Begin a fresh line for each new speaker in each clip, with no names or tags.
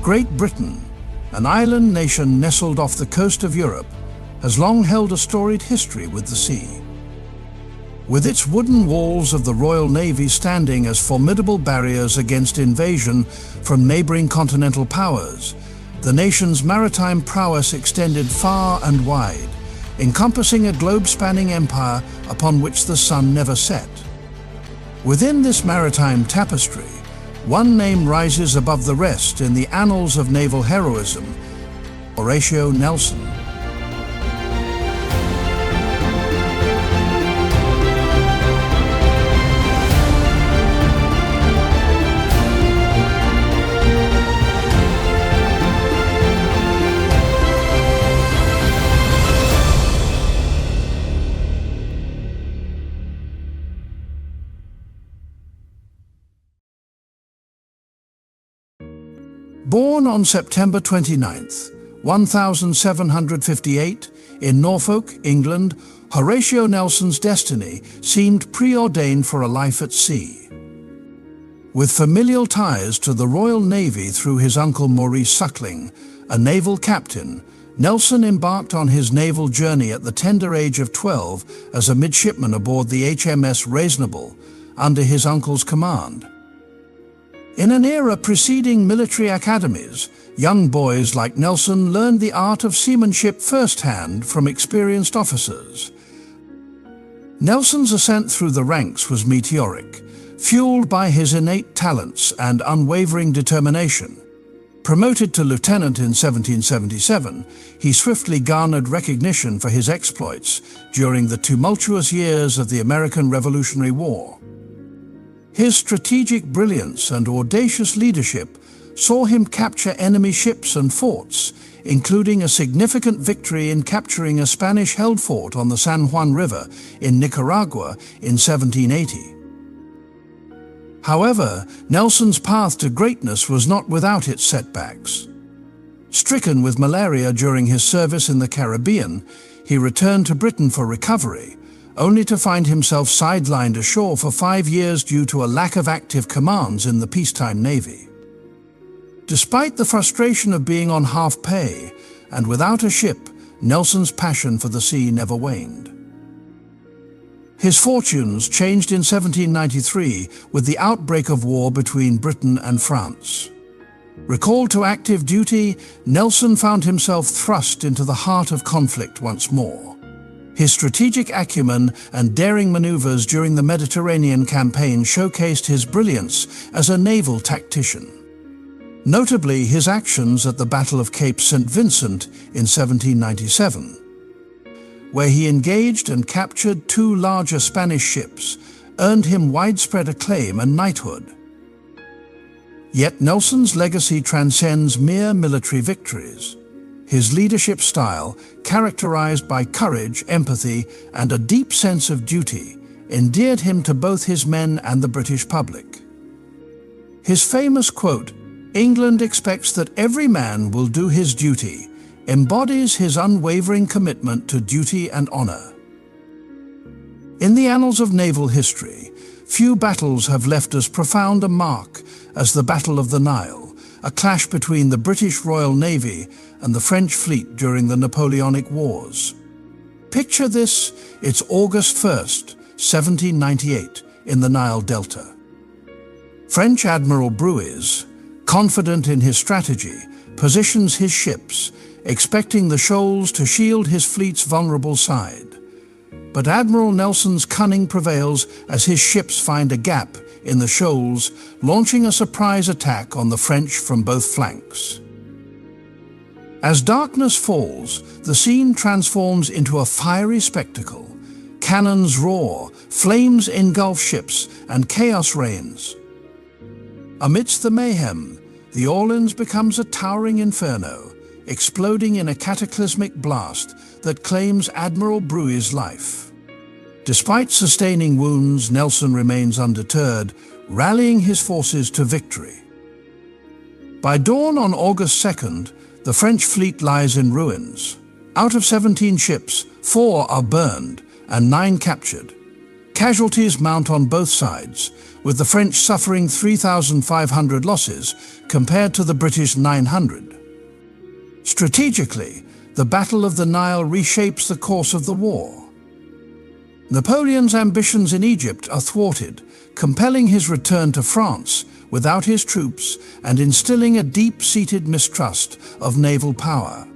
Great Britain, an island nation nestled off the coast of Europe, has long held a storied history with the sea. With its wooden walls of the Royal Navy standing as formidable barriers against invasion from neighboring continental powers, the nation's maritime prowess extended far and wide, encompassing a globe-spanning empire upon which the sun never set. Within this maritime tapestry, one name rises above the rest in the annals of naval heroism: Horatio Nelson. Born on September 29, 1758, in Norfolk, England, Horatio Nelson's destiny seemed preordained for a life at sea. With familial ties to the Royal Navy through his uncle Maurice Suckling, a naval captain, Nelson embarked on his naval journey at the tender age of 12 as a midshipman aboard the HMS Reasonable, under his uncle's command. In an era preceding military academies, young boys like Nelson learned the art of seamanship firsthand from experienced officers. Nelson's ascent through the ranks was meteoric, fueled by his innate talents and unwavering determination. Promoted to lieutenant in 1777, he swiftly garnered recognition for his exploits during the tumultuous years of the American Revolutionary War. His strategic brilliance and audacious leadership saw him capture enemy ships and forts, including a significant victory in capturing a Spanish-held fort on the San Juan River in Nicaragua in 1780. However, Nelson's path to greatness was not without its setbacks. Stricken with malaria during his service in the Caribbean, he returned to Britain for recovery, only to find himself sidelined ashore for 5 years due to a lack of active commands in the peacetime Navy. Despite the frustration of being on half pay and without a ship, Nelson's passion for the sea never waned. His fortunes changed in 1793 with the outbreak of war between Britain and France. Recalled to active duty, Nelson found himself thrust into the heart of conflict once more. His strategic acumen and daring maneuvers during the Mediterranean campaign showcased his brilliance as a naval tactician. Notably, his actions at the Battle of Cape St. Vincent in 1797, where he engaged and captured 2 larger Spanish ships, earned him widespread acclaim and knighthood. Yet Nelson's legacy transcends mere military victories. His leadership style, characterized by courage, empathy, and a deep sense of duty, endeared him to both his men and the British public. His famous quote, "England expects that every man will do his duty," embodies his unwavering commitment to duty and honor. In the annals of naval history, few battles have left as profound a mark as the Battle of the Nile, a clash between the British Royal Navy and the French fleet during the Napoleonic Wars. Picture this, it's August 1st, 1798, in the Nile Delta. French Admiral Brilliance, confident in his strategy, positions his ships, expecting the shoals to shield his fleet's vulnerable side. But Admiral Nelson's cunning prevails as his ships find a gap in the shoals, launching a surprise attack on the French from both flanks. As darkness falls, the scene transforms into a fiery spectacle. Cannons roar, flames engulf ships, and chaos reigns. Amidst the mayhem, the Orleans becomes a towering inferno, exploding in a cataclysmic blast that claims Admiral Brilliance's life. Despite sustaining wounds, Nelson remains undeterred, rallying his forces to victory. By dawn on August 2nd, the French fleet lies in ruins. Out of 17 ships, 4 are burned and 9 captured. Casualties mount on both sides, with the French suffering 3,500 losses compared to the British 900. Strategically, the Battle of the Nile reshapes the course of the war. Napoleon's ambitions in Egypt are thwarted, compelling his return to France without his troops and instilling a deep-seated mistrust of naval power.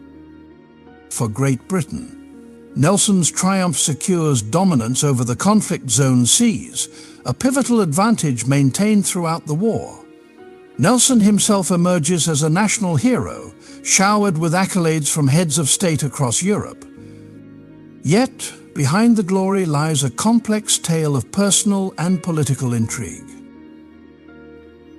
For Great Britain, Nelson's triumph secures dominance over the conflict zone seas, a pivotal advantage maintained throughout the war. Nelson himself emerges as a national hero, showered with accolades from heads of state across Europe. Yet, behind the glory lies a complex tale of personal and political intrigue.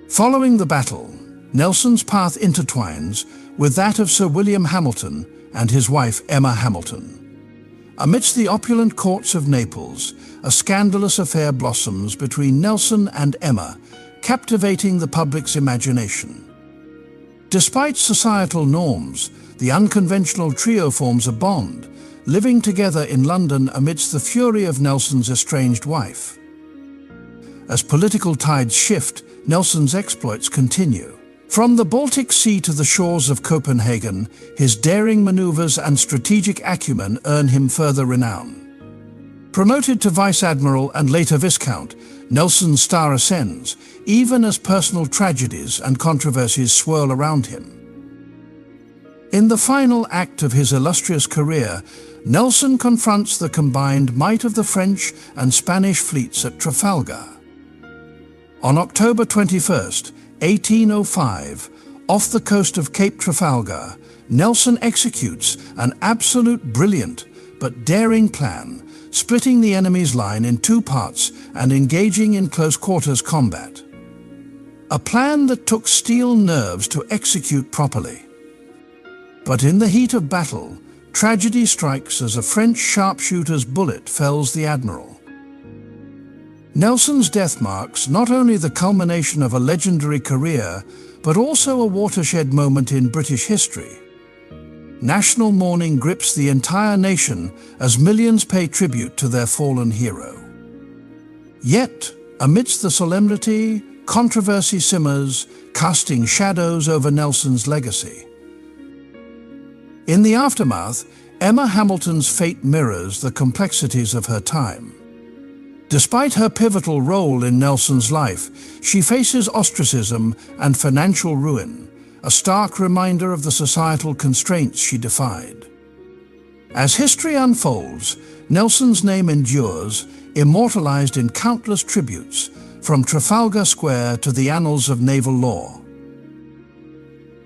Following the battle, Nelson's path intertwines with that of Sir William Hamilton and his wife Emma Hamilton. Amidst the opulent courts of Naples, a scandalous affair blossoms between Nelson and Emma, captivating the public's imagination. Despite societal norms, the unconventional trio forms a bond, living together in London amidst the fury of Nelson's estranged wife. As political tides shift, Nelson's exploits continue. From the Baltic Sea to the shores of Copenhagen, his daring maneuvers and strategic acumen earn him further renown. Promoted to Vice Admiral and later Viscount, Nelson's star ascends, even as personal tragedies and controversies swirl around him. In the final act of his illustrious career, Nelson confronts the combined might of the French and Spanish fleets at Trafalgar. On October 21st, 1805, off the coast of Cape Trafalgar, Nelson executes an absolute brilliant but daring plan, splitting the enemy's line in two parts and engaging in close-quarters combat. A plan that took steel nerves to execute properly. But in the heat of battle, tragedy strikes as a French sharpshooter's bullet fells the admiral. Nelson's death marks not only the culmination of a legendary career, but also a watershed moment in British history. National mourning grips the entire nation as millions pay tribute to their fallen hero. Yet, amidst the solemnity, controversy simmers, casting shadows over Nelson's legacy. In the aftermath, Emma Hamilton's fate mirrors the complexities of her time. Despite her pivotal role in Nelson's life, she faces ostracism and financial ruin, a stark reminder of the societal constraints she defied. As history unfolds, Nelson's name endures, immortalized in countless tributes, from Trafalgar Square to the annals of naval lore.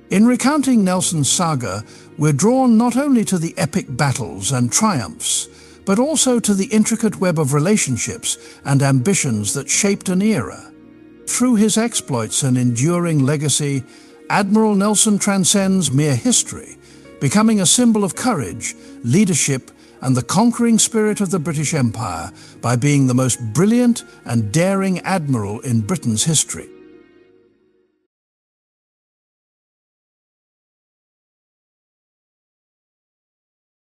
In recounting Nelson's saga, we're drawn not only to the epic battles and triumphs, but also to the intricate web of relationships and ambitions that shaped an era. Through his exploits and enduring legacy, Admiral Nelson transcends mere history, becoming a symbol of courage, leadership, and the conquering spirit of the British Empire by being the most brilliant and daring admiral in Britain's history.